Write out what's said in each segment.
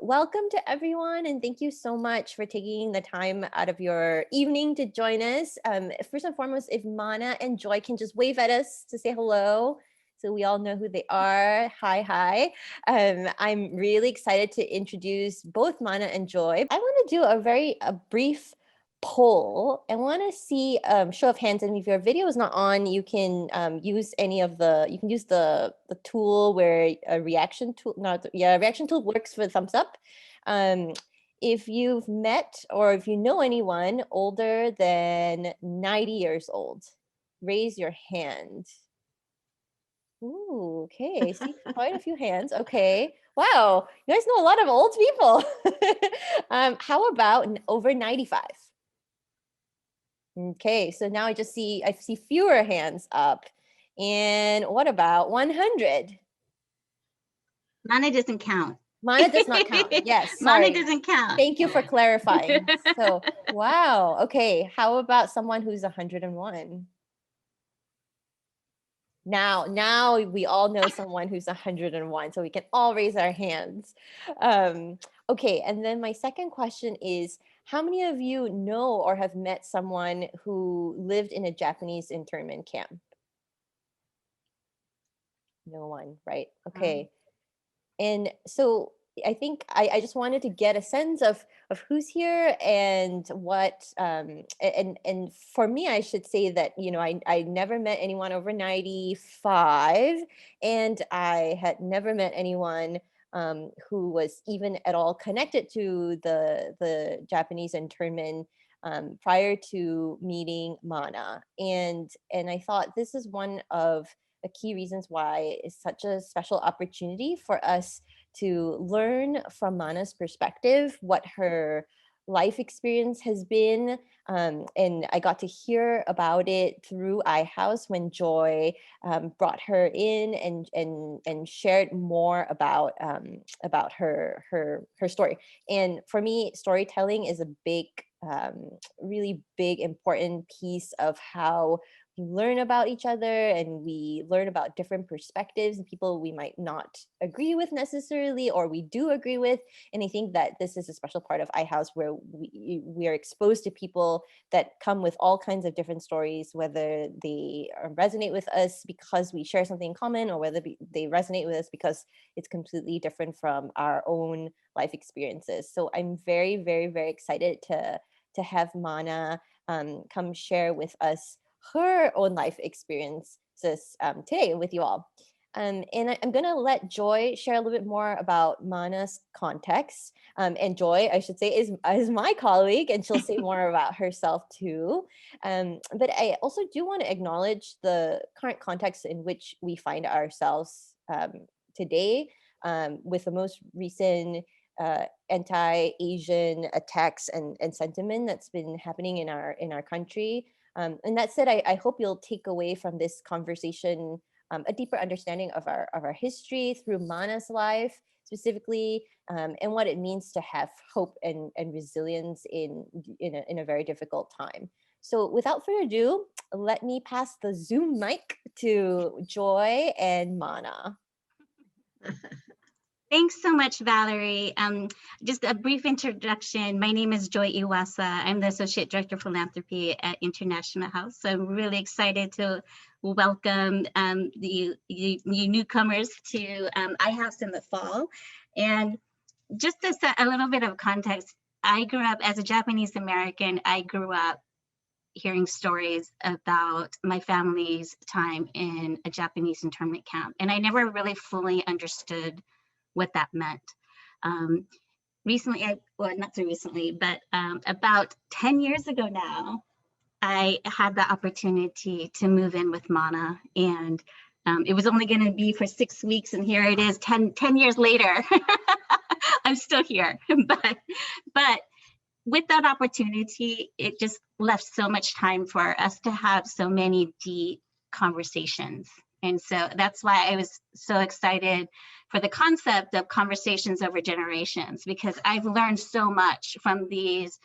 Welcome to everyone, and thank you so much for taking the time out of your evening to join us. First and foremost, if Mana and Joy can just wave at us to say hello, so we all know who they are. Hi, hi. I'm really excited to introduce both Mana and Joy. I want to do a brief poll. I want to see show of hands, and if your video is not on, you can use the tool where a reaction tool reaction tool works for the thumbs up. If you've met or if you know anyone older than 90 years old, raise your hand. Ooh, okay. See, quite a few hands. Okay. Wow, you guys know a lot of old people. How about over 95? Okay, so now I see fewer hands up. And what about 100? Mana doesn't count. Mana does not count. Yes, sorry. Mana doesn't count. Thank you for clarifying. So, wow. Okay, how about someone who's 101? Now we all know someone who's 101, so we can all raise our hands. Okay, and then my second question is, how many of you know or have met someone who lived in a Japanese internment camp? No one, right? Okay. And so I think I just wanted to get a sense of who's here and what and for me, I should say that, you know, I never met anyone over 95, and I had never met anyone who was even at all connected to the Japanese internment prior to meeting Mana. And I thought this is one of the key reasons why it's such a special opportunity for us to learn from Mana's perspective what her life experience has been. And I got to hear about it through iHouse when Joy brought her in and shared more about her story. And for me, storytelling is a big, really big, important piece of how we learn about each other, and we learn about different perspectives and people we might not agree with necessarily, or we do agree with. And I think that this is a special part of iHouse where we are exposed to people that come with all kinds of different stories, whether they resonate with us because we share something in common, or whether they resonate with us because it's completely different from our own life experiences. So I'm very, very, very excited to have Mana come share with us her own life experiences today with you all. And I'm going to let Joy share a little bit more about Mana's context. And Joy, I should say, is my colleague, and she'll say more about herself too. But I also do want to acknowledge the current context in which we find ourselves today, with the most recent anti-Asian attacks and sentiment that's been happening in our country. And that said, I hope you'll take away from this conversation a deeper understanding of our history through Mana's life specifically, and what it means to have hope and resilience in a very difficult time. So without further ado, let me pass the Zoom mic to Joy and Mana. Thanks so much, Valerie. Just a brief introduction. My name is Joy Iwasa. I'm the Associate Director of Philanthropy at International House. So I'm really excited to welcome the newcomers to iHouse in the fall. And just to set a little bit of context, I grew up as a Japanese American. I grew up hearing stories about my family's time in a Japanese internment camp. And I never really fully understood what that meant. Recently, not so recently, but about 10 years ago now, I had the opportunity to move in with Mana, and it was only going to be for 6 weeks, and here it is 10 years later. I'm still here, but with that opportunity, it just left so much time for us to have so many deep conversations. And so that's why I was so excited for the concept of conversations over generations, because I've learned so much from these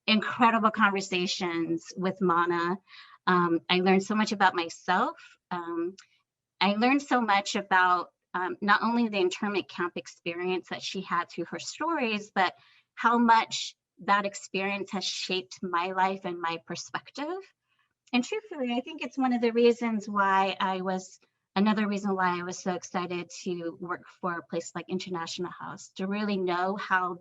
incredible conversations with Mana. I learned so much about myself. I learned so much about not only the internment camp experience that she had through her stories, but how much that experience has shaped my life and my perspective. And truthfully, I think it's one of the reasons why another reason why I was so excited to work for a place like International House, to really know how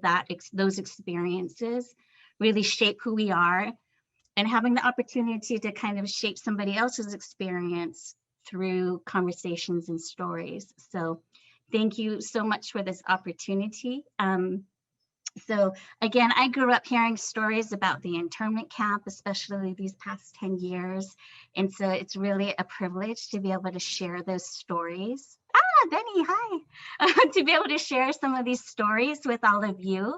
those experiences really shape who we are, and having the opportunity to kind of shape somebody else's experience through conversations and stories. So thank you so much for this opportunity. So again, I grew up hearing stories about the internment camp, especially these past 10 years. And so it's really a privilege to be able to share those stories. Ah, Benny, hi. To be able to share some of these stories with all of you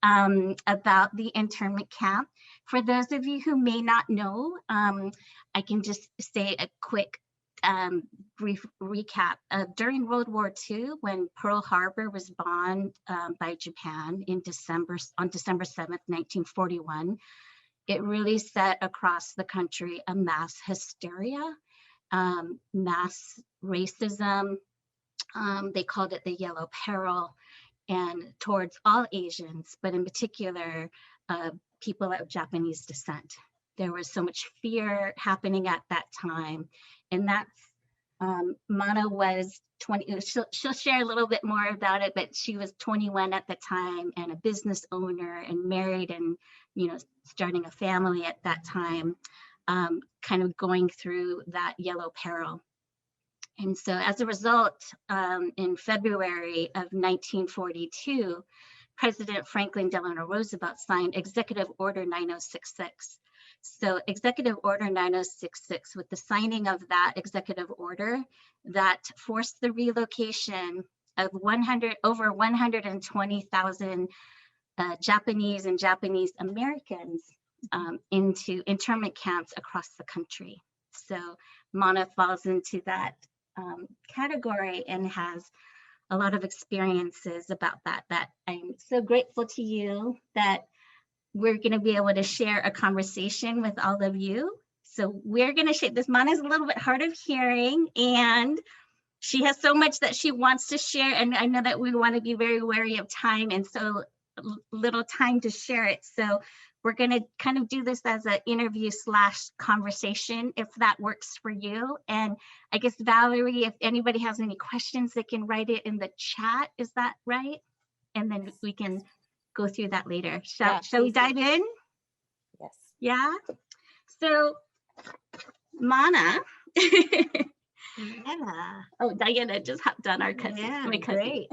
about the internment camp. For those of you who may not know, I can just say a quick brief recap. During World War II, when Pearl Harbor was bombed by Japan on December 7th, 1941, it really set across the country a mass hysteria, mass racism. They called it the Yellow Peril, and towards all Asians, but in particular, people of Japanese descent. There was so much fear happening at that time. And that's, Mana was 20, she'll share a little bit more about it, but she was 21 at the time and a business owner and married and, starting a family at that time, kind of going through that Yellow Peril. And so as a result, in February of 1942, President Franklin Delano Roosevelt signed Executive Order 9066. So Executive Order 9066, with the signing of that executive order, that forced the relocation of over 120,000 Japanese and Japanese Americans into internment camps across the country. So Mana falls into that category and has a lot of experiences about that I'm so grateful to you that we're going to be able to share a conversation with all of you. So we're going to share this. Mana's a little bit hard of hearing, and she has so much that she wants to share. And I know that we want to be very wary of time, and so little time to share it. So we're going to kind of do this as an interview / conversation, if that works for you. And I guess, Valerie, if anybody has any questions, they can write it in the chat. Is that right? And then we can go through that later. Shall we dive in? Yes. Yeah. So, Mana. Diana. Oh, Diana just hopped on our cousin. Yeah, my cousin. great.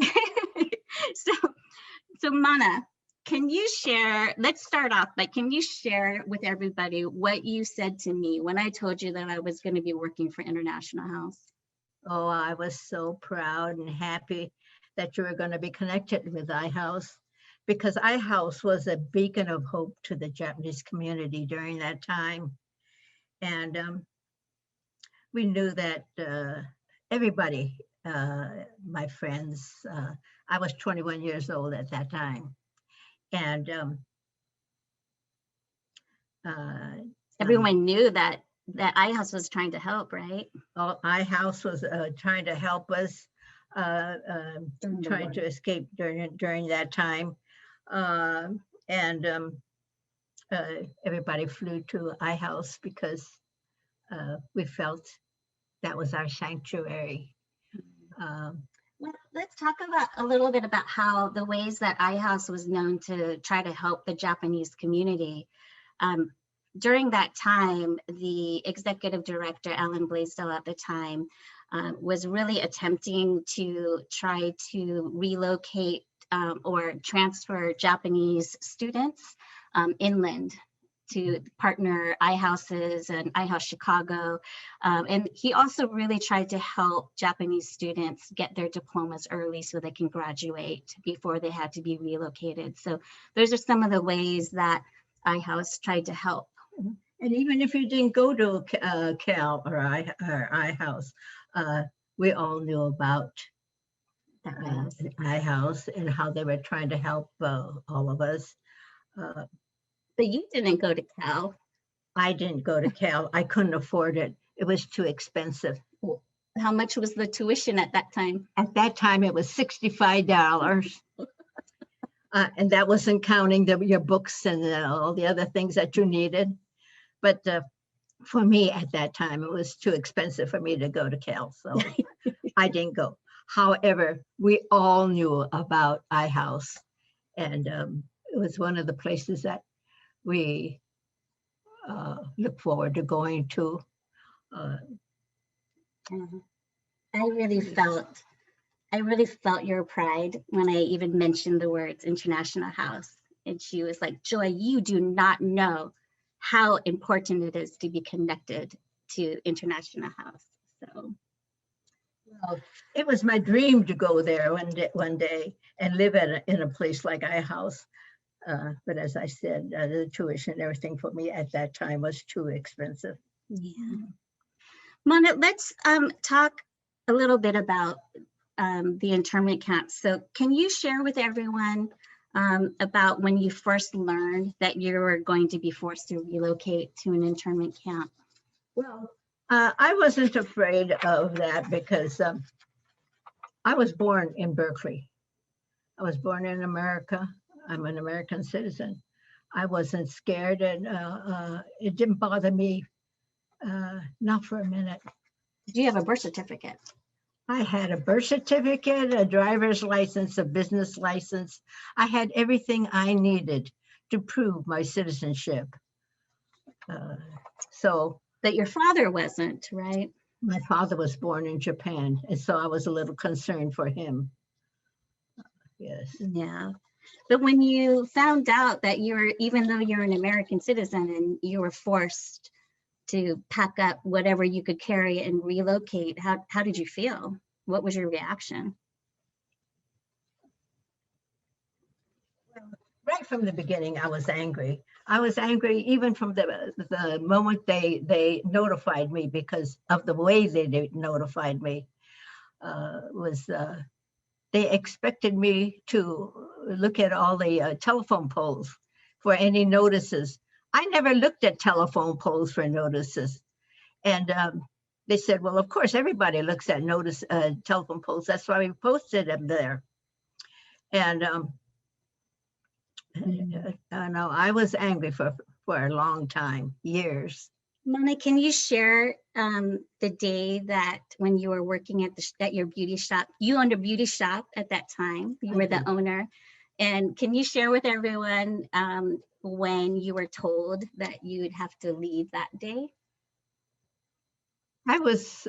So Mana, can you share, let's start off by, can you share with everybody what you said to me when I told you that I was going to be working for International House? Oh, I was so proud and happy that you were going to be connected with iHouse, because iHouse was a beacon of hope to the Japanese community during that time. And we knew that everybody, my friends, I was 21 years old at that time. And everyone knew that iHouse was trying to help, right? iHouse was trying to help us, trying to escape during that time. And everybody flew to iHouse because we felt that was our sanctuary. Well, let's talk about a little bit about how the ways that iHouse was known to try to help the Japanese community. During that time, the executive director, Alan Blaisdell at the time, was really attempting to try to relocate or transfer Japanese students inland to partner iHouses and iHouse Chicago. And he also really tried to help Japanese students get their diplomas early so they can graduate before they had to be relocated. So those are some of the ways that iHouse tried to help. And even if you didn't go to Cal or iHouse, we all knew about iHouse and how they were trying to help all of us. But you didn't go to Cal. I didn't go to Cal. I couldn't afford it. It was too expensive. How much was the tuition at that time? At that time, it was $65. And that wasn't counting your books and all the other things that you needed. But for me at that time, it was too expensive for me to go to Cal, so I didn't go. However, we all knew about iHouse, and it was one of the places that we look forward to going to. I really felt your pride when I even mentioned the words International House. And she was like, Joy, you do not know how important it is to be connected to International House. So Well, it was my dream to go there one day and live in a place like iHouse. But as I said, the tuition and everything for me at that time was too expensive. yeah. Mona, let's talk a little bit about the internment camps. So can you share with everyone about when you first learned that you were going to be forced to relocate to an internment camp? Well, I wasn't afraid of that because I was born in Berkeley. I was born in America. I'm an American citizen. I wasn't scared, and it didn't bother me, not for a minute. Did you have a birth certificate? I had a birth certificate, a driver's license, a business license. I had everything I needed to prove my citizenship. But your father wasn't, right? My father was born in Japan, and so I was a little concerned for him. Yes. Yeah. But when you found out that even though you're an American citizen and you were forced to pack up whatever you could carry and relocate, how did you feel? What was your reaction? Right from the beginning, I was angry. I was angry even from the moment they notified me, because of the way they notified me. They expected me to look at all the telephone poles for any notices. I never looked at telephone poles for notices. And they said, well, of course, everybody looks at telephone poles. That's why we posted them there. And no, I was angry for a long time, years. Mona, can you share the day that when you were working at your beauty shop? You owned a beauty shop at that time. You were the owner. And can you share with everyone when you were told that you would have to leave that day? I was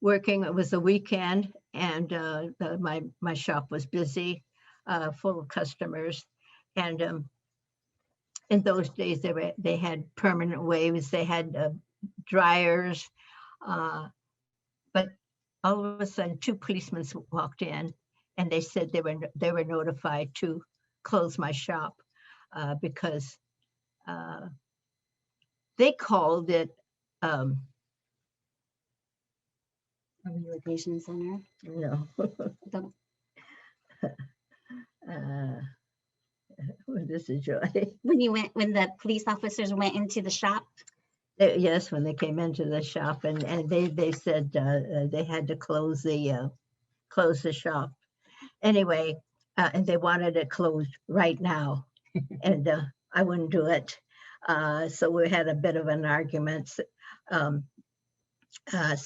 working. It was a weekend, and my shop was busy, full of customers. And in those days, they had permanent waves. They had dryers, but all of a sudden, two policemen walked in, and they said they were notified to close my shop because they called it A relocation center? no. This is Joy. When the police officers went into the shop? Yes, when they came into the shop, and they said they had to close the shop. Anyway, and they wanted it closed right now, and I wouldn't do it. So we had a bit of an argument. So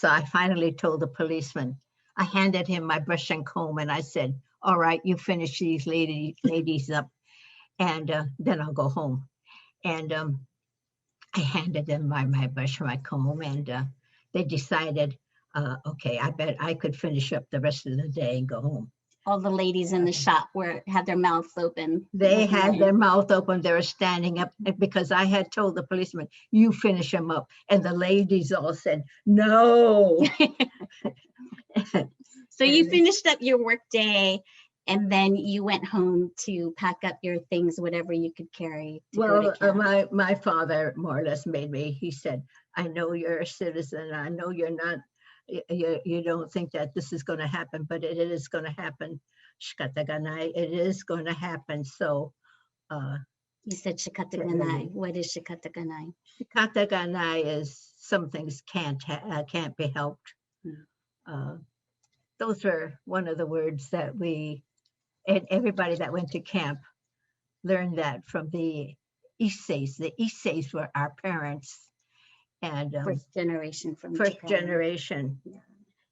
I finally told the policeman. I handed him my brush and comb, and I said, "All right, you finish these ladies up, and then I'll go home." And I handed them my brush and my comb, and they decided, okay, I bet I could finish up the rest of the day and go home. All the ladies in the shop had their mouths open. They had their mouth open. They were standing up because I had told the policeman, "You finish them up." And the ladies all said, "No." So you finished up your work day, and then you went home to pack up your things, whatever you could carry. Well, my father more or less made me. He said, "I know you're a citizen. I know you're not. You don't think that this is going to happen, but it is going to happen. Shikataganai, it is going to happen." So you said shikataganai. What is shikataganai? Shikataganai is some things can't be helped. Those were one of the words that and everybody that went to camp learned that from the Iseis. The Iseis were our parents, and First generation from first Japan. generation. Yeah.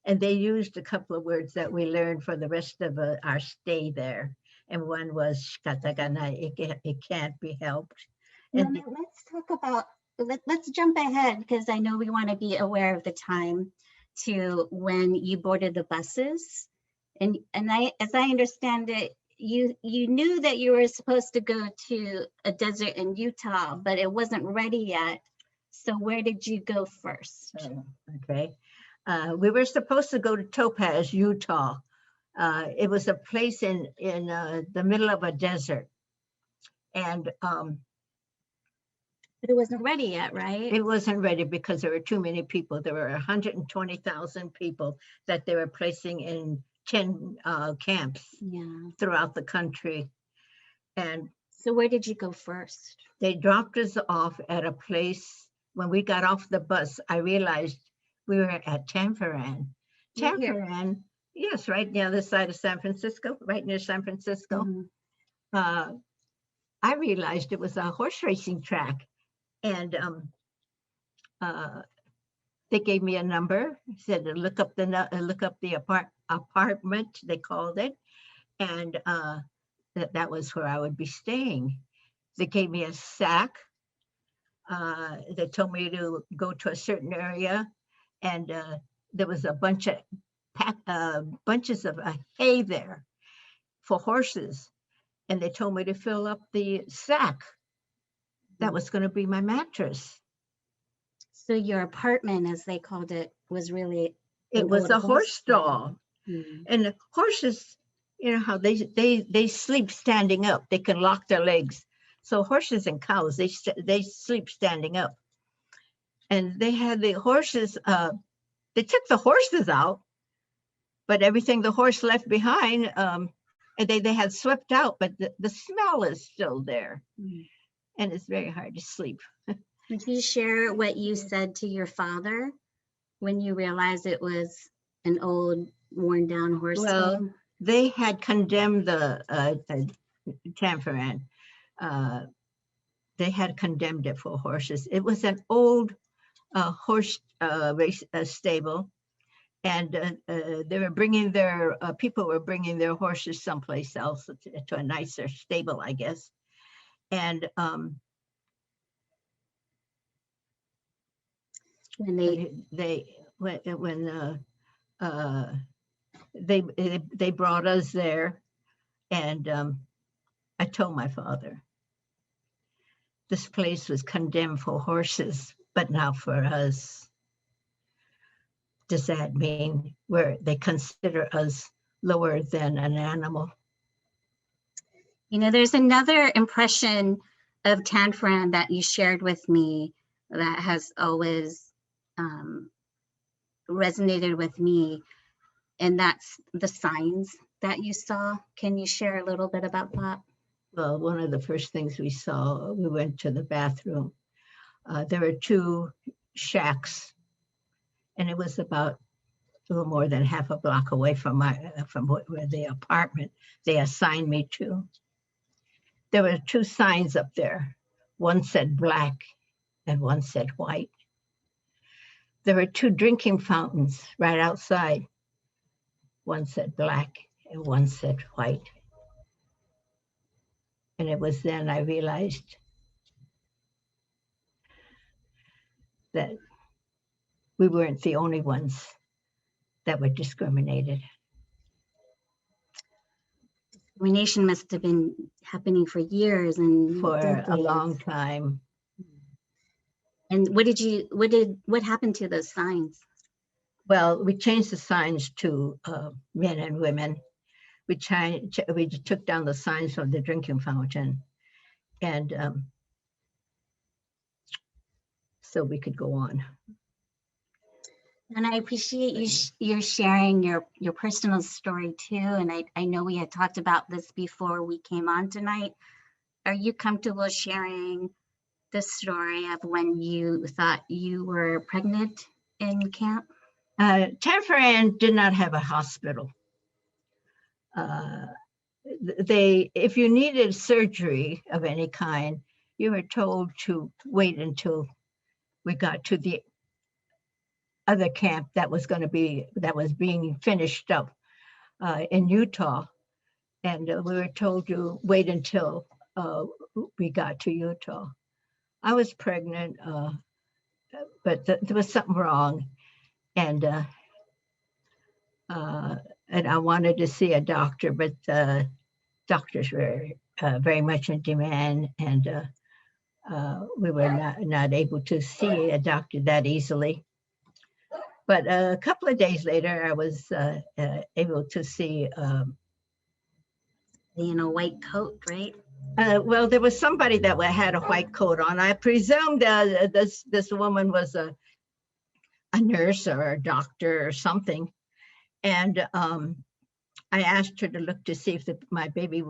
And they used a couple of words that we learned for the rest of our stay there. And one was shikatagana, it can't be helped. Now, And let's talk about, let's jump ahead, because I know we want to be aware of the time to when you boarded the buses. And as I understand it, you knew that you were supposed to go to a desert in Utah, but it wasn't ready yet. So where did you go first? okay. We were supposed to go to Topaz, Utah. It was a place in the middle of a desert. And But it wasn't ready yet, right? it wasn't ready because there were too many people. There were 120,000 people that they were placing in 10 camps throughout the country. And so where did you go first? They dropped us off at a place. When we got off the bus, I realized we were at Tanforan. Tanforan, yes, right near the side of San Francisco, right near San Francisco. Mm-hmm. I realized it was a horse racing track. And they gave me a number, said to look up the apartment, they called it, and that was where I would be staying. They gave me a sack. They told me to go to a certain area, and there was a bunch of bunches of hay there for horses, and they told me to fill up the sack. That was going to be my mattress. So your apartment, as they called it, was really it was a horse stall. And the horses, you know how they sleep standing up. They can lock their legs. So horses and cows, they sleep standing up. And they had the horses, they took the horses out, but everything the horse left behind, and they had swept out, but the smell is still there. And it's very hard to sleep. Would you share what you said to your father when you realized it was an old, worn down horse? Well, they had condemned the Tanforan. They had condemned it for horses. It was an old horse race stable, and they were bringing their people were bringing their horses someplace else to a nicer stable, I guess. And when they brought us there, and I told my father, this place was condemned for horses, but not for us. Does that mean where they consider us lower than an animal? You know, there's another impression of Tanforan that you shared with me that has always resonated with me, and that's the signs that you saw. Can you share a little bit about that? Well, one of the first things we saw, we went to the bathroom. There were 2 shacks, and it was about a little more than half a block away from where the apartment they assigned me to. There were 2 signs up there. One said black and one said white. There were 2 drinking fountains right outside. One said black and one said white. And it was then I realized that we weren't the only ones that were discriminated. Discrimination must have been happening for years and for decades. A long time. And what happened to those signs? Well, we changed the signs to men and women. We took down the signs from the drinking fountain, and so we could go on. And I appreciate you sharing your personal story too. And I know we had talked about this before we came on tonight. Are you comfortable sharing the story of when you thought you were pregnant in camp? Tanforan did not have a hospital. If you needed surgery of any kind, you were told to wait until we got to the other camp that was being finished up in Utah. And we were told to wait until we got to Utah. I was pregnant, but there was something wrong. And I wanted to see a doctor, but doctors were very much in demand, and we were not able to see a doctor that easily. But a couple of days later, I was able to see. In a white coat, right? Well, there was somebody that had a white coat on. I presumed this woman was a nurse or a doctor or something. And I asked her to look to see if my baby,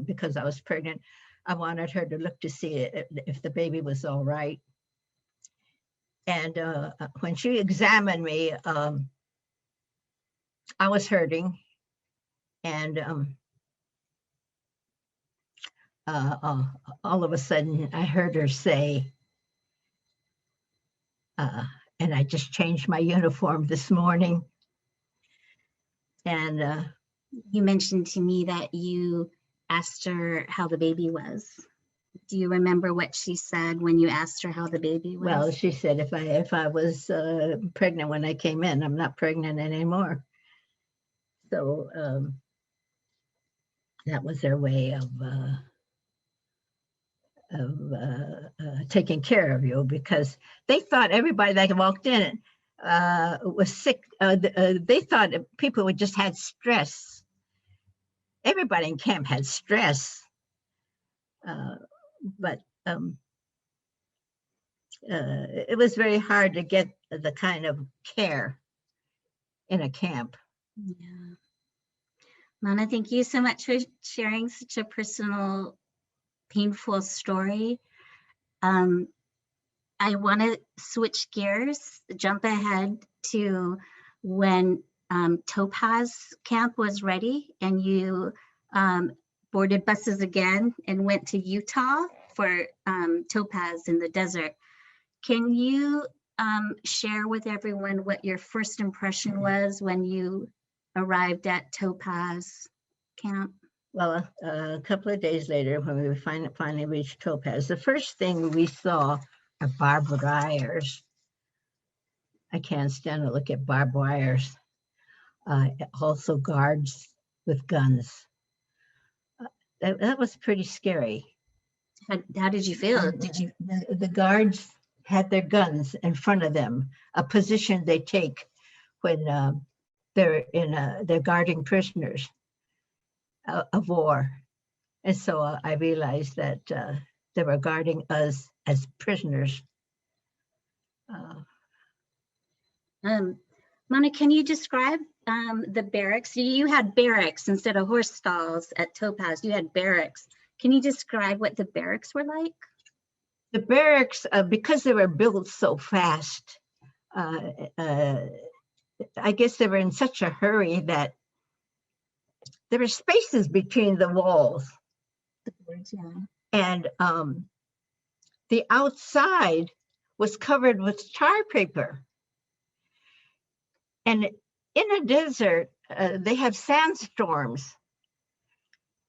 because I was pregnant, I wanted her to look to see if the baby was all right. And when she examined me, I was hurting. And all of a sudden, I heard her say, and I just changed my uniform this morning. And you mentioned to me that you asked her how the baby was. Do you remember what she said when you asked her how the baby was? Well, she said if I was pregnant when I came in, I'm not pregnant anymore. So that was their way of taking care of you, because they thought everybody that walked in was sick. They thought people would just had stress. Everybody in camp had stress, but it was very hard to get the kind of care in a camp. Yeah. Mana, thank you so much for sharing such a personal, painful story. I want to switch gears, jump ahead to when Topaz camp was ready and you boarded buses again and went to Utah for Topaz in the desert. Can you share with everyone what your first impression was when you arrived at Topaz camp? Well, a couple of days later, when we finally reached Topaz, the first thing we saw are barbed wires. I can't stand to look at barbed wires. Also guards with guns. That was pretty scary. How did you feel? The guards had their guns in front of them, a position they take when they're guarding prisoners of war. And so I realized that they were guarding us as prisoners. Mona, can you describe the barracks? You had barracks instead of horse stalls at Topaz. You had barracks. Can you describe what the barracks were like? The barracks, because they were built so fast, I guess they were in such a hurry that there were spaces between the walls. The boards, yeah. And the outside was covered with char paper. And in a desert, they have sandstorms.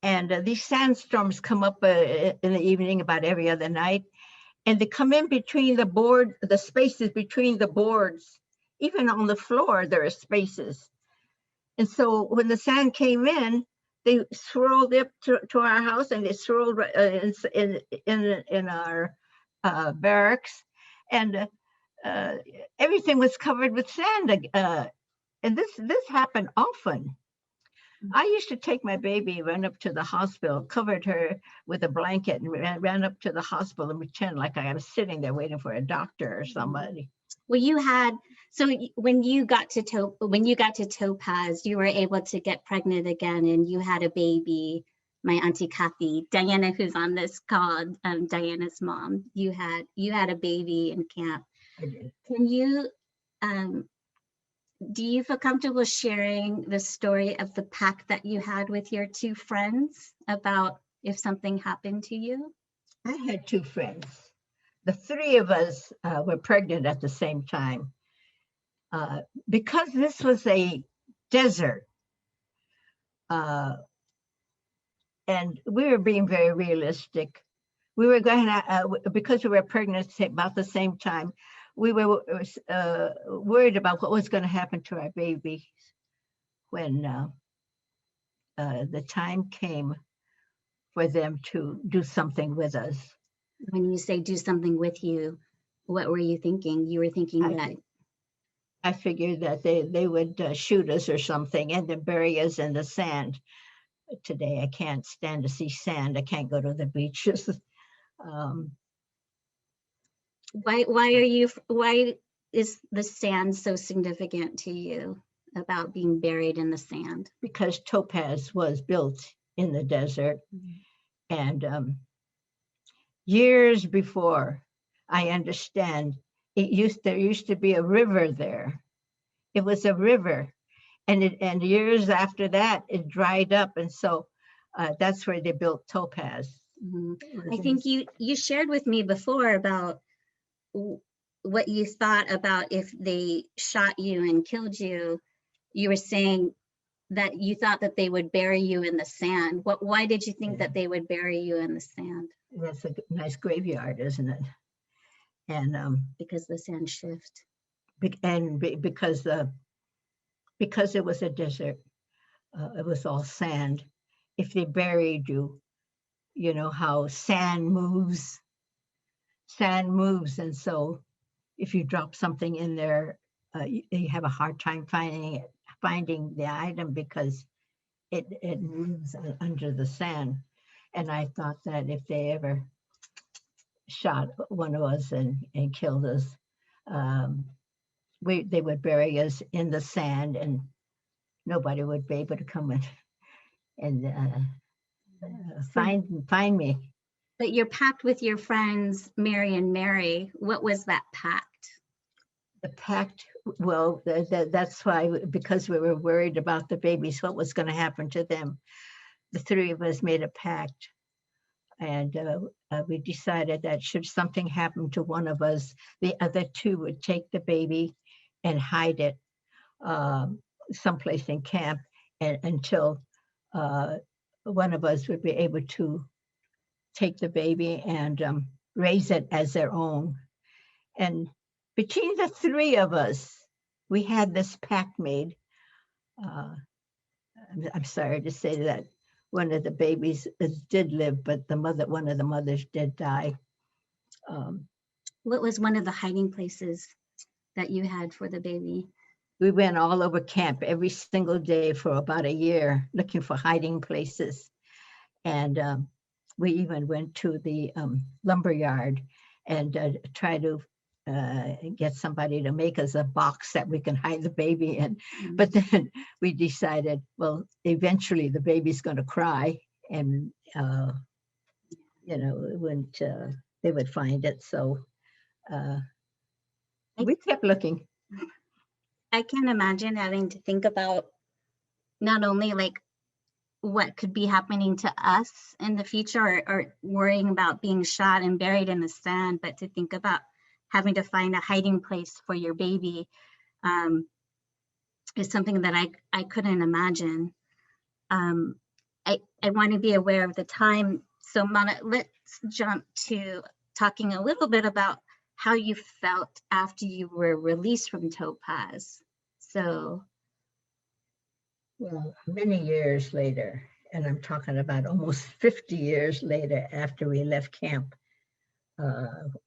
And these sandstorms come up in the evening about every other night. And they come in between the spaces between the boards. Even on the floor, there are spaces. And so when the sand came in, they swirled up to our house, and they swirled in our barracks. And everything was covered with sand. And this happened often. I used to take my baby, run up to the hospital, covered her with a blanket, and ran up to the hospital and pretend like I was sitting there waiting for a doctor or somebody. Well, when you got to Topaz, you were able to get pregnant again, and you had a baby my auntie Kathy, Diana, who's on this call, Diana's mom. You had a baby in camp. I did. Can you, do you feel comfortable sharing the story of the pact that you had with your two friends about if something happened to you? I had two friends. The three of us were pregnant at the same time. Because this was a desert, and we were being very realistic. We were going to, because we were pregnant about the same time, we were worried about what was going to happen to our baby when the time came for them to do something with us. When you say do something with you, what were you thinking? You were thinking that I figured that they would shoot us or something and then bury us in the sand. Today, I can't stand to see sand. I can't go to the beaches. Why is the sand so significant to you about being buried in the sand? Because Topaz was built in the desert. And years before, I understand, there used to be a river there. It was a river. And years after that, it dried up. And so that's where they built Topaz. I think you shared with me before about what you thought about if they shot you and killed you. You were saying that you thought that they would bury you in the sand. Why did you think that they would bury you in the sand? That's a nice graveyard, isn't it? And because the sand shift. Because it was a desert, it was all sand. If they buried you, you know how sand moves. Sand moves, and so if you drop something in there, you have a hard time finding the item because it moves under the sand. And I thought that if they ever shot one of us and killed us, they would bury us in the sand, and nobody would be able to come and find me. But your pact with your friends, Mary and Mary, what was that pact? The pact, well, that's why, because we were worried about the babies, what was going to happen to them. The three of us made a pact, and we decided that should something happen to one of us, the other two would take the baby and hide it someplace in camp until one of us would be able to take the baby and raise it as their own. And between the three of us, we had this pact made. I'm sorry to say that one of the babies did live, but one of the mothers did die. What was one of the hiding places that you had for the baby? We went all over camp every single day for about a year looking for hiding places. And we even went to the lumber yard and tried to get somebody to make us a box that we can hide the baby in. But then we decided, well, eventually the baby's going to cry, and they would find it. So we kept looking. I can't imagine having to think about not only like what could be happening to us in the future or worrying about being shot and buried in the sand, but to think about having to find a hiding place for your baby is something that I couldn't imagine. I want to be aware of the time. So Mana, let's jump to talking a little bit about how you felt after you were released from Topaz. So. Well, many years later, and I'm talking about almost 50 years later after we left camp,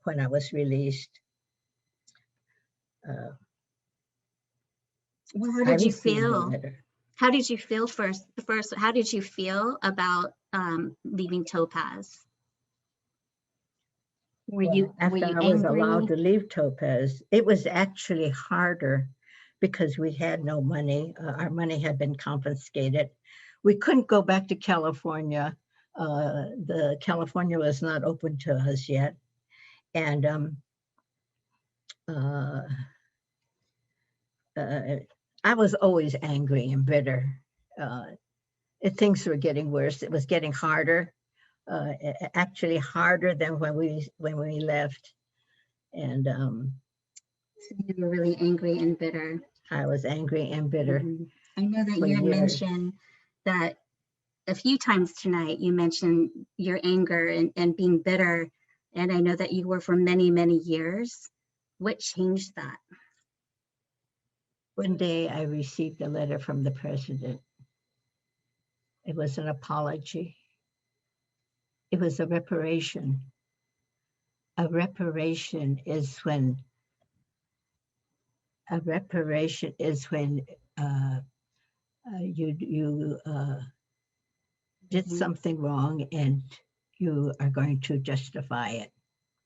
when I was released. Well, how did you feel? How did you feel first? How did you feel about leaving Topaz? After I was allowed to leave Topaz, it was actually harder because we had no money. Our money had been confiscated. we couldn't go back to California. The California was not open to us yet. And I was always angry and bitter. Things were getting worse. It was getting harder, actually harder than when we left. And So you were really angry and bitter. I was angry and bitter. I know that for you had years. mentioned that a few times tonight. You mentioned your anger and being bitter. And I know that you were for many, many years. What changed that? One day I received a letter from the president. It was an apology. It was a reparation. A reparation is when you did something wrong and you are going to justify it.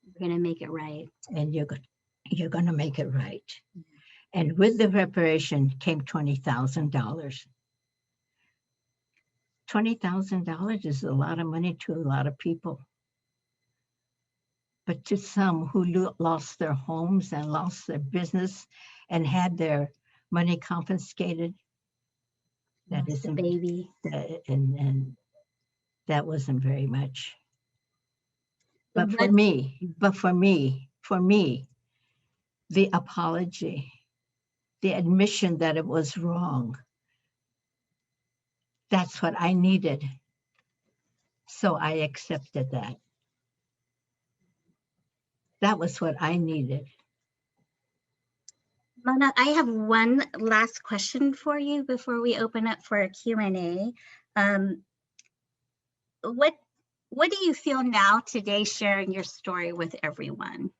You're going to make it right. And you're going to make it right. And with the reparation came $20,000. $20,000 is a lot of money to a lot of people. But to some who lost their homes and lost their business and had their money confiscated, that Lost a isn't, baby. and that wasn't very much. But What- for me, the apology, the admission that it was wrong, that's what I needed. So I accepted that. That was what I needed. Mona, I have one last question for you before we open up for a Q&A. What do you feel now today sharing your story with everyone?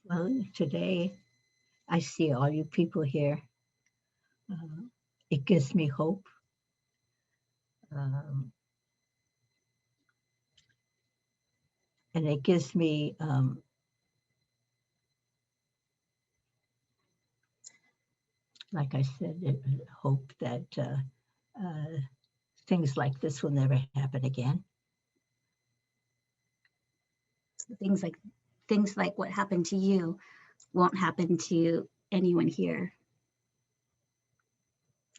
Well, today I see all you people here. It gives me hope. And it gives me like I said, hope that things like this will never happen again. Things like what happened to you won't happen to anyone here.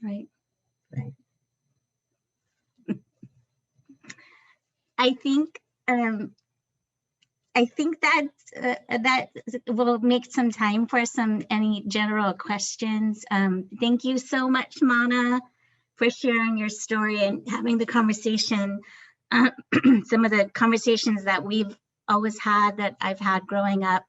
Right? Right. I think that will make some time for any general questions. Thank you so much, Mana, for sharing your story and having the conversation. Some of the conversations that we've always had, that I've had growing up.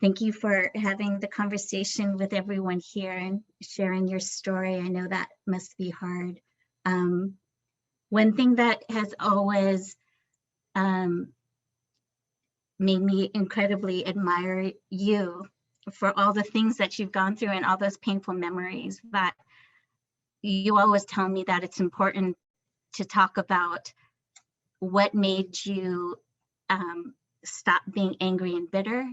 Thank you for having the conversation with everyone here and sharing your story. I know that must be hard. One thing that has always made me incredibly admire you for all the things that you've gone through and all those painful memories, that you always tell me that it's important to talk about what made you stop being angry and bitter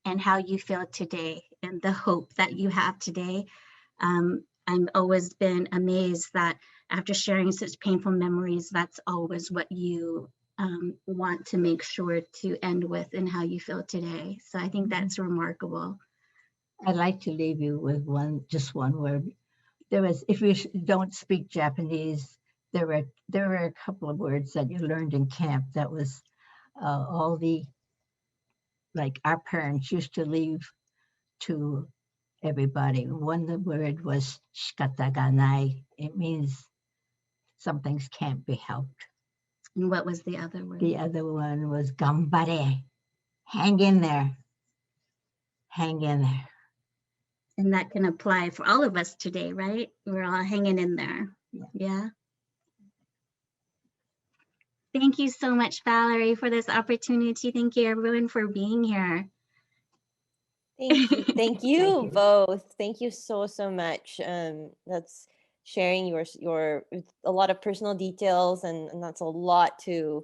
and how you feel today and the hope that you have today. I've always been amazed that after sharing such painful memories, that's always what you want to make sure to end with and how you feel today. So I think that's remarkable. I'd like to leave you with just one word. If you don't speak Japanese, there were a couple of words that you learned in camp that was like our parents used to leave to everybody. One, the word was shikata ga nai. It means some things can't be helped. And what was the other word? The other one was gambare. Hang in there. Hang in there. And that can apply for all of us today, right? We're all hanging in there. Yeah. Thank you so much, Valerie, for this opportunity. Thank you, everyone, for being here. Thank you. Thank you both. Thank you so much. That's sharing your a lot of personal details, and that's a lot to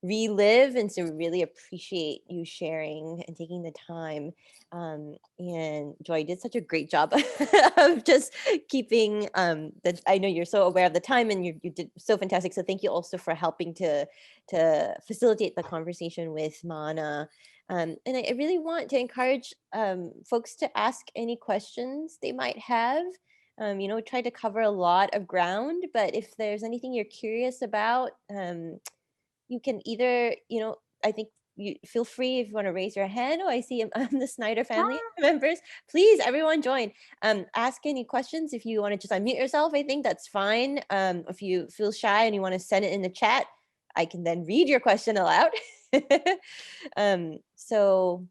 relive. And so we really appreciate you sharing and taking the time. And Joy did such a great job of just keeping that. I know you're so aware of the time, and you did so fantastic. So thank you also for helping to facilitate the conversation with Mana. And I really want to encourage folks to ask any questions they might have. You know, try to cover a lot of ground, but if there's anything you're curious about, you can either, you know, I think you feel free if you want to raise your hand. Oh, I see the Snyder family members. Please, everyone join. Ask any questions. If you want to just unmute yourself, I think that's fine. If you feel shy and you want to send it in the chat, I can then read your question aloud. So.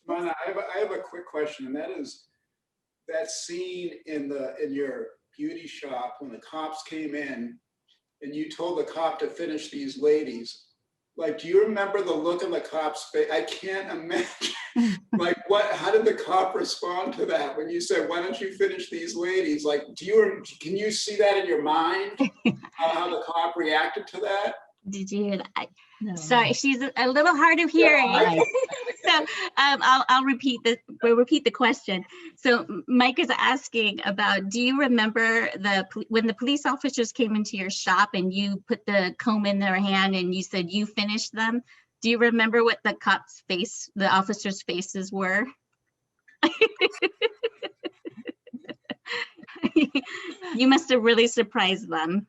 Mana, I have a quick question, and that is that scene in your beauty shop when the cops came in and you told the cop to finish these ladies. Like, do you remember the look on the cop's face? I can't imagine. Like, how did the cop respond to that when you said, "Why don't you finish these ladies"? Like, can you see that in your mind? How the cop reacted to that? Did you hear that? No. Sorry, she's a little hard of hearing. Right. So I'll repeat the question. So Mike is asking about, do you remember when the police officers came into your shop and you put the comb in their hand and you said you finished them? Do you remember what the officers' faces were? You must have really surprised them.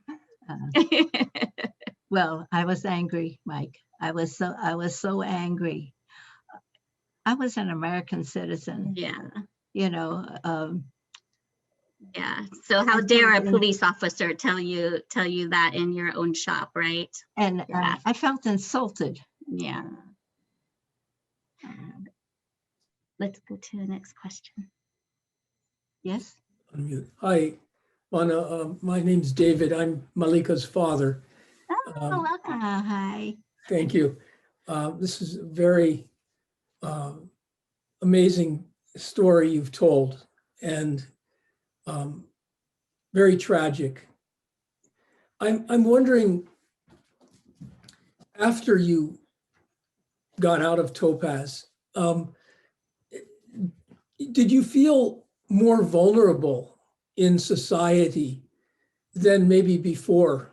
Well, I was angry, Mike. I was so angry. I was an American citizen. Yeah. You know. Yeah. So how dare a police officer tell you that in your own shop, right? And I felt insulted. Yeah. Let's go to the next question. Yes. Unmute. Hi, Mana. My name's David. I'm Malika's father. Oh, welcome. Hi. Thank you. This is a very amazing story you've told, and very tragic. I'm wondering, after you got out of Topaz, did you feel more vulnerable in society than maybe before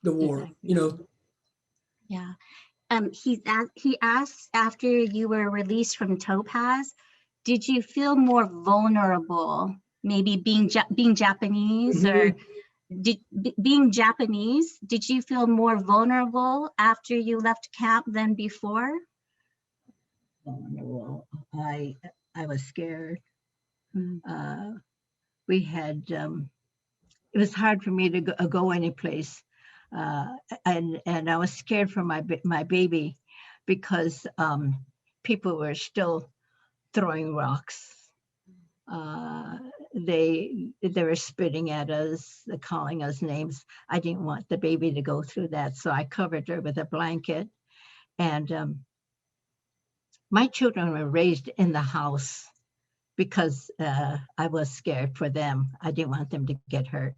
the war? You know. Yeah. He asked, after you were released from Topaz, did you feel more vulnerable, maybe being Japanese, or being Japanese, did you feel more vulnerable after you left camp than before? Vulnerable. I was scared. We had, it was hard for me to go any place. And I was scared for my baby, because people were still throwing rocks. They were spitting at us, calling us names. I didn't want the baby to go through that, so I covered her with a blanket. And my children were raised in the house because I was scared for them. I didn't want them to get hurt.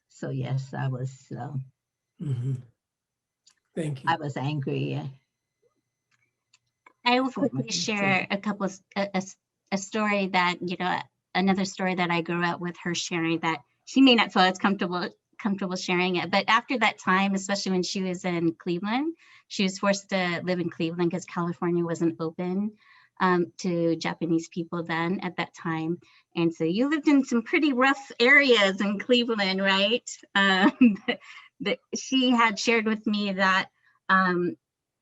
So yes, I was. Thank you. I was angry. I will quickly share a story that, another story that I grew up with her sharing, that she may not feel as comfortable sharing it. But after that time, especially when she was in Cleveland, she was forced to live in Cleveland because California wasn't open to Japanese people then at that time. And so you lived in some pretty rough areas in Cleveland, right? That she had shared with me that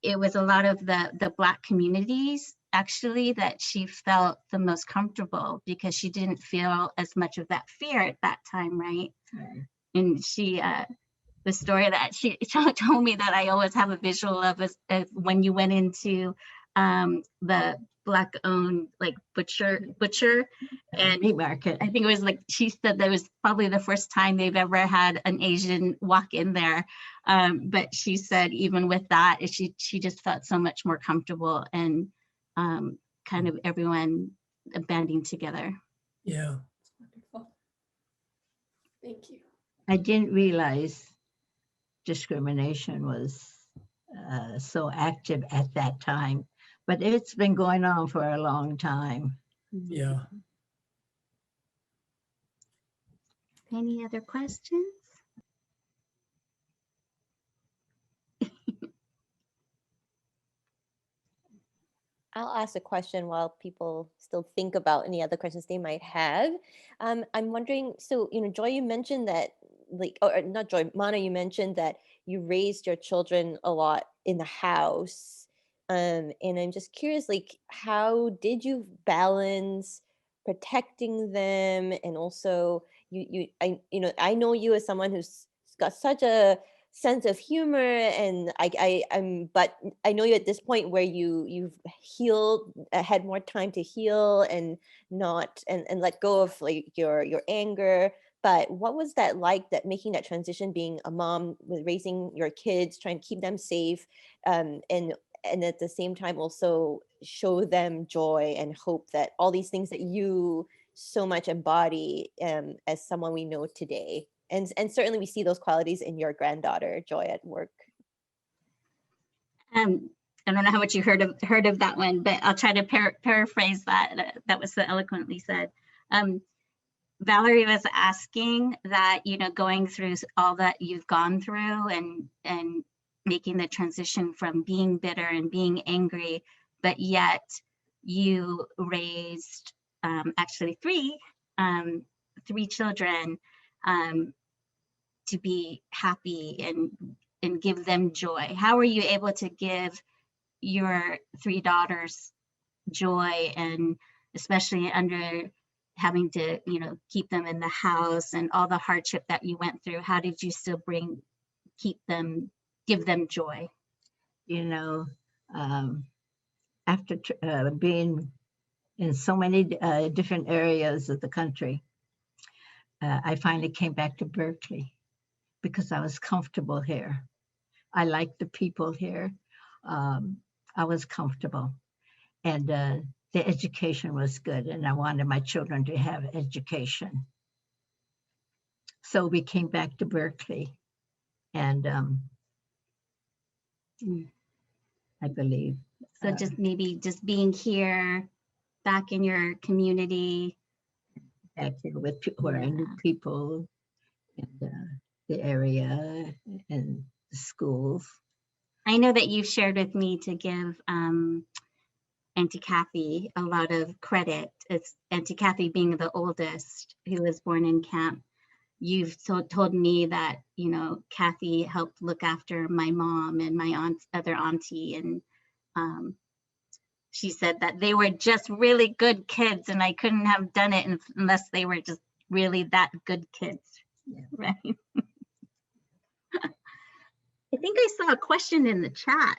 it was a lot of the Black communities actually that she felt the most comfortable, because she didn't feel as much of that fear at that time, right? Right. And she, the story that she told me that I always have a visual of is when you went into the Black-owned like butcher and meat market. I think it was like, she said that was probably the first time they've ever had an Asian walk in there. But she said even with that, she just felt so much more comfortable, and kind of everyone banding together. Yeah. Wonderful. Thank you. I didn't realize discrimination was so active at that time. But it's been going on for a long time. Yeah. Any other questions? I'll ask a question while people still think about any other questions they might have. I'm wondering, so, Joy, you mentioned that, like, or not Joy, Mana, you mentioned that you raised your children a lot in the house. And I'm just curious, like, how did you balance protecting them and also I know you as someone who's got such a sense of humor, and but I know you at this point where you've healed, had more time to heal and not and let go of like your anger. But what was that like, that making that transition, being a mom with raising your kids, trying to keep them safe, and at the same time also show them joy and hope, that all these things that you so much embody as someone we know today. And certainly we see those qualities in your granddaughter, Joy, at work. I don't know how much you heard of that one, but I'll try to paraphrase that. That was so eloquently said. Valerie was asking that, going through all that you've gone through and making the transition from being bitter and being angry, but yet you raised actually three children to be happy and give them joy. How were you able to give your three daughters joy, and especially under having to, keep them in the house and all the hardship that you went through? How did you still give them joy? After being in so many different areas of the country, I finally came back to Berkeley because I was comfortable here. I liked the people here. I was comfortable, and the education was good, and I wanted my children to have education. So we came back to Berkeley, and I believe. So just maybe just being here, back in your community. Back here with where I knew people, and the area and the schools. I know that you've shared with me to give Auntie Kathy a lot of credit. It's Auntie Kathy being the oldest, who was born in camp. You've told me that, Kathy helped look after my mom and my other auntie. And she said that they were just really good kids, and I couldn't have done it unless they were just really that good kids. Yeah. Right. I think I saw a question in the chat.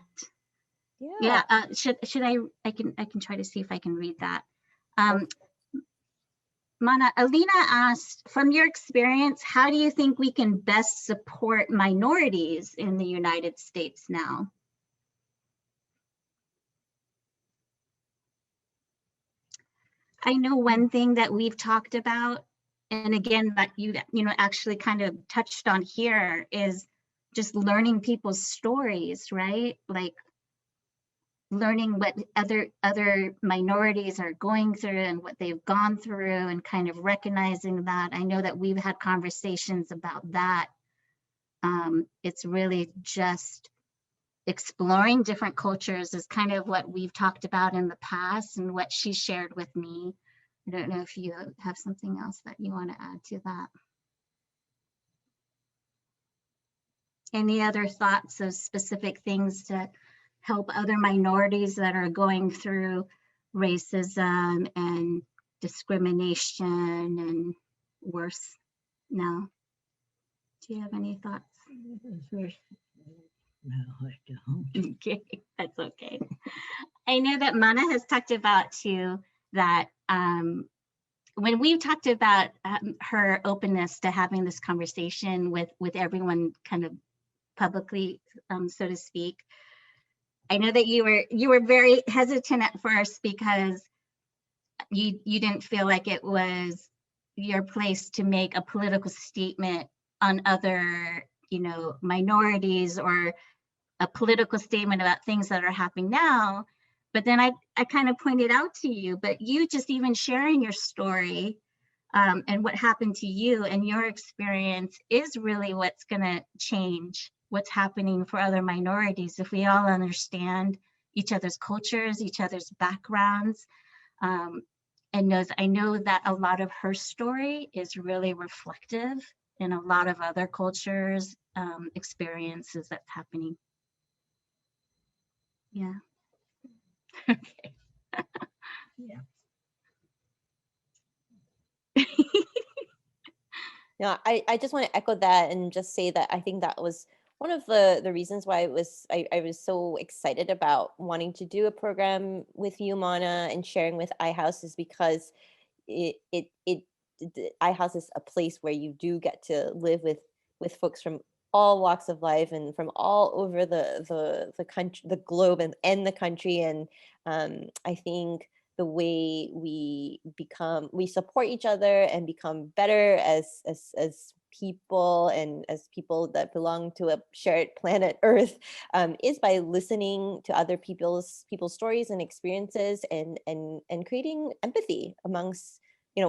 Yeah. Should I can try to see if I can read that. Mana, Alina asked, from your experience, how do you think we can best support minorities in the United States now? I know one thing that we've talked about, and again, that you actually kind of touched on here, is just learning people's stories, right? Like learning what other minorities are going through and what they've gone through, and kind of recognizing that. I know that we've had conversations about that. It's really just exploring different cultures is kind of what we've talked about in the past, and what she shared with me. I don't know if you have something else that you want to add to that. Any other thoughts of specific things to help other minorities that are going through racism and discrimination and worse now? Do you have any thoughts? No, I don't. Okay, that's okay. I know that Mana has talked about too that when we've talked about her openness to having this conversation with everyone kind of publicly, so to speak, I know that you were very hesitant at first because you didn't feel like it was your place to make a political statement on other minorities or a political statement about things that are happening now. But then I kind of pointed out to you, but you just even sharing your story and what happened to you and your experience is really what's going to change what's happening for other minorities if we all understand each other's cultures, each other's backgrounds. And I know that a lot of her story is really reflective in a lot of other cultures, experiences that's happening. Yeah. Okay. Yeah. Yeah, I just want to echo that and just say that I think that was one of the reasons why I was so excited about wanting to do a program with you, Mana, and sharing with iHouse is because iHouse is a place where you do get to live with folks from all walks of life and from all over the country, the globe, and the country. And I think the way we support each other and become better as people and as people that belong to a shared planet Earth is by listening to other people's stories and experiences and creating empathy amongst,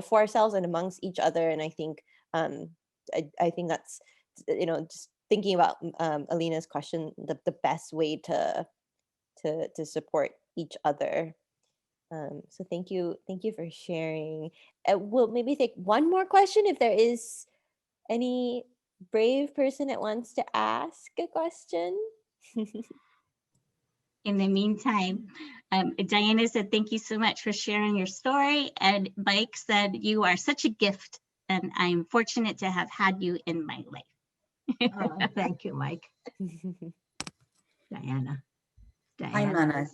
for ourselves and amongst each other. And I think I think that's, just thinking about Alina's question, the best way to support each other. So thank you for sharing. We'll maybe take one more question if there is any brave person that wants to ask a question. In the meantime, Diana said, thank you so much for sharing your story. And Mike said, you are such a gift, and I'm fortunate to have had you in my life. Thank you, Mike. Diana. Hi, Mana.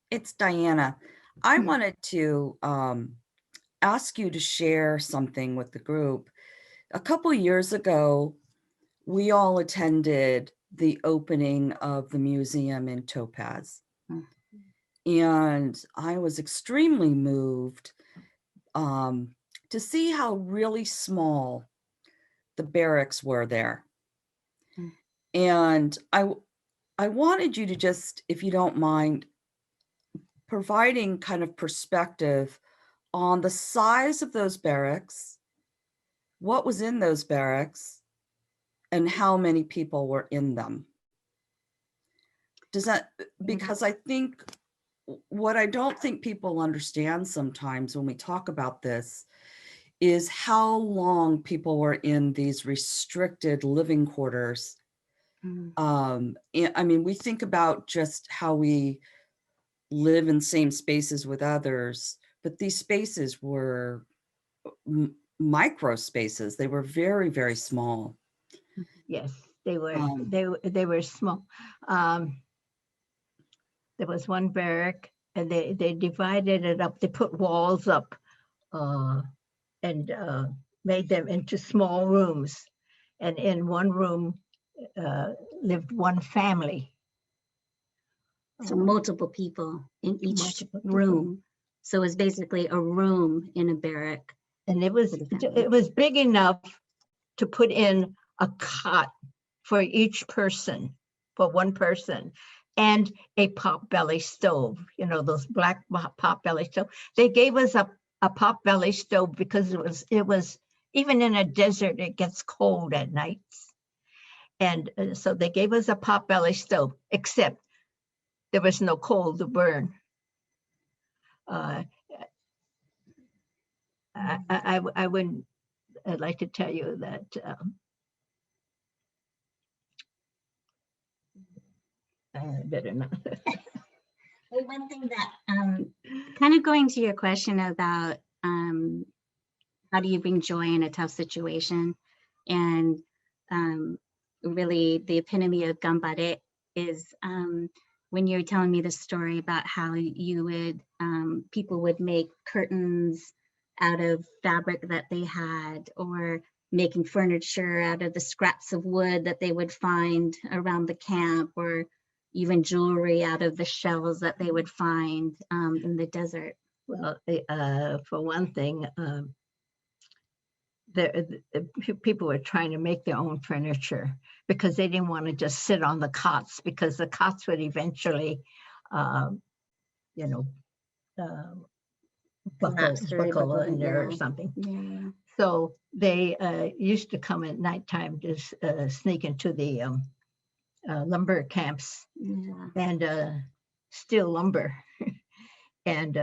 It's Diana. I wanted to ask you to share something with the group. A couple years ago, we all attended the opening of the museum in Topaz. And I was extremely moved to see how really small the barracks were there. And I wanted you to just, if you don't mind, providing kind of perspective on the size of those barracks, what was in those barracks, and how many people were in them. Does that, because I think what I don't think people understand sometimes when we talk about this is how long people were in these restricted living quarters. And, I mean, we think about just how we live in same spaces with others, but these spaces were micro spaces. They were very, very small. Yes, they were. They were small. There was one barrack, and they divided it up. They put walls up, and made them into small rooms. And in one room lived one family. So multiple people in each room. So it's basically a room in a barrack. And it was big enough to put in a cot for each person, for one person, and a potbelly stove, those black potbelly stove. They gave us a potbelly stove because it was even in a desert, it gets cold at nights. And so they gave us a potbelly stove, except there was no coal to burn. I wouldn't, I'd like to tell you that I better not. Well, one thing that kind of going to your question about how do you bring joy in a tough situation, and really the epitome of gambare is when you're telling me the story about how you would people would make curtains out of fabric that they had, or making furniture out of the scraps of wood that they would find around the camp, or even jewelry out of the shells that they would find in the desert. Well, for one thing, people were trying to make their own furniture because they didn't want to just sit on the cots, because the cots would eventually, you know, buckle in there or something. Yeah. So they used to come at nighttime to sneak into the lumber camps Yeah. and steal lumber. And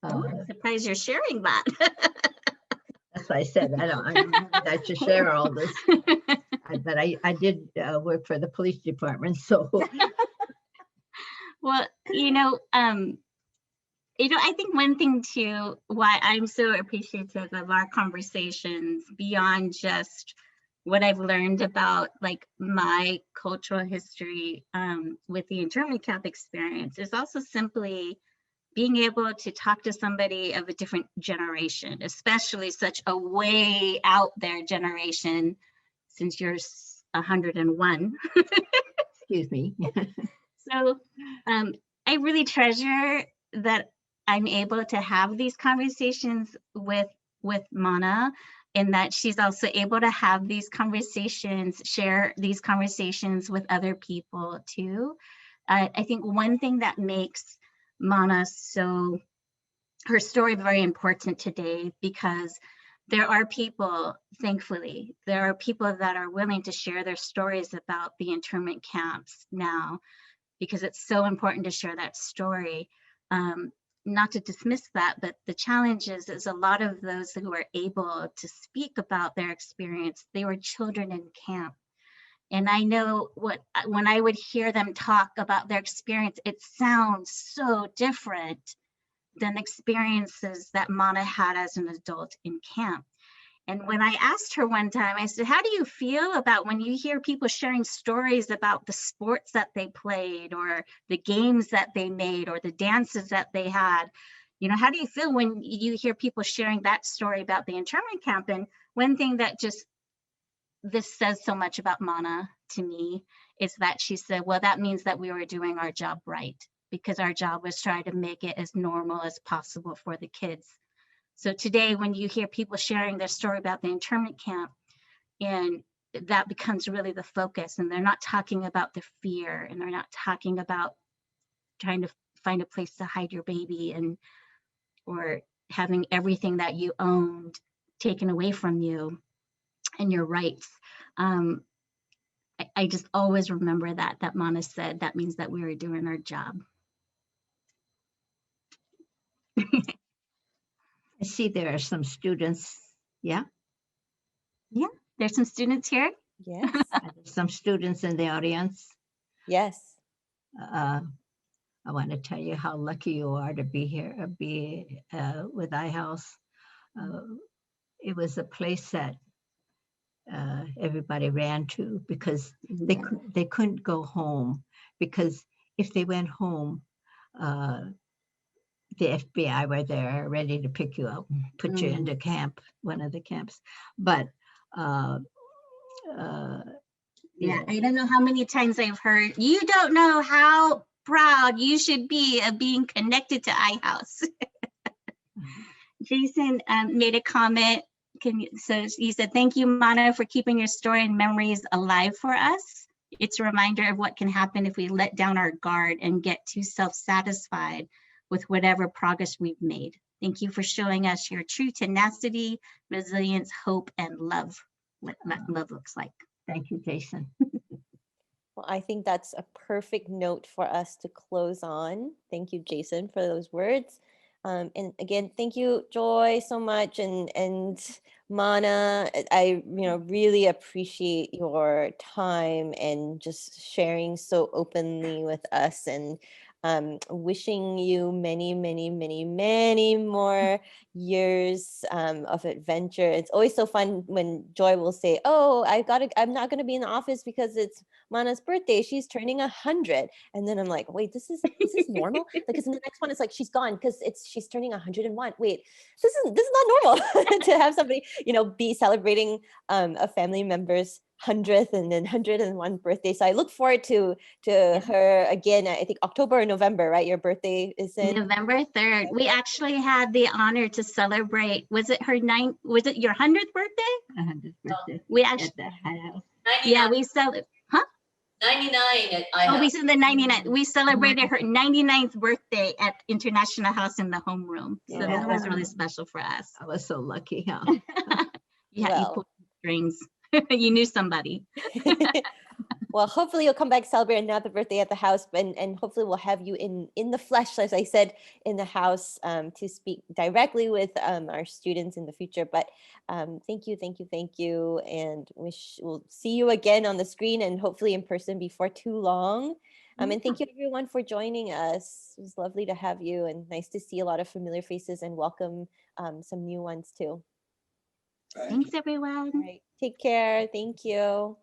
I'm surprised you're sharing that. that's what I said. I don't know that I should share all this, but I did work for the police department, so. Well, I think one thing too, why I'm so appreciative of our conversations beyond just what I've learned about like my cultural history with the internment camp experience is also simply being able to talk to somebody of a different generation, especially such a way out there generation, since you're 101. Excuse me. So I really treasure that I'm able to have these conversations with Mana, in that she's also able to have these conversations, share these conversations with other people too. I think one thing that makes Mana her story very important today, because there are people, thankfully, there are people that are willing to share their stories about the internment camps now, because it's so important to share that story. Not to dismiss that, but the challenge is a lot of those who are able to speak about their experience, they were children in camp. And I know when I would hear them talk about their experience, it sounds so different than experiences that Mana had as an adult in camp. And when I asked her one time, I said, how do you feel about when you hear people sharing stories about the sports that they played or the games that they made or the dances that they had? How do you feel when you hear people sharing that story about the internment camp? And one thing that this says so much about Mana to me is that she said, well, that means that we were doing our job right, because our job was trying to make it as normal as possible for the kids. So today, when you hear people sharing their story about the internment camp, and that becomes really the focus, and they're not talking about the fear, and they're not talking about trying to find a place to hide your baby or having everything that you owned taken away from you and your rights. I just always remember that Mana said, that means that we were doing our job. I see there are some students. Yeah. Yeah, there's some students here. Yes. Some students in the audience. Yes. I want to tell you how lucky you are to be here, with iHouse. It was a place that everybody ran to, because they couldn't go home, because if they went home, the FBI were there ready to pick you up, put you into camp, one of the camps. But yeah, I don't know how many times I've heard, you don't know how proud you should be of being connected to iHouse. Jason made a comment. So he said, thank you, Mana, for keeping your story and memories alive for us. It's a reminder of what can happen if we let down our guard and get too self-satisfied with whatever progress we've made. Thank you for showing us your true tenacity, resilience, hope, and love, what love looks like. Thank you, Jason. Well, I think that's a perfect note for us to close on. Thank you, Jason, for those words. And again, thank you, Joy, so much, and Mana. I really appreciate your time and just sharing so openly with us, and wishing you many, many, many, many more years of adventure. It's always so fun when Joy will say, "Oh, I'm not gonna be in the office because it's Mana's birthday. She's turning 100." And then I'm like, "Wait, this is normal?" Because in the next one, it's like she's gone because she's turning 101. Wait, this is not normal to have somebody be celebrating a family member's 100th and then 101 birthday. So I look forward to her again. I think October or November, right? Your birthday is in November 3rd. We actually had the honor to celebrate. Was it your 100th birthday? 100th birthday We actually, at the house. yeah, we celebrated. 99 at Oh, we IHOuse. said the 99. We celebrated her 99th birthday at International House in the homeroom. So that was really special for us. I was so lucky, huh? Yeah, you Well. pulled strings. You knew somebody. Well, hopefully you'll come back celebrate another birthday at the house, and hopefully we'll have you in the flesh, as I said, in the house to speak directly with our students in the future. But thank you, and we'll see you again on the screen and hopefully in person before too long. And thank you everyone for joining us. It was lovely to have you, and nice to see a lot of familiar faces and welcome some new ones too. Thanks, everyone. All right, take care. Thank you.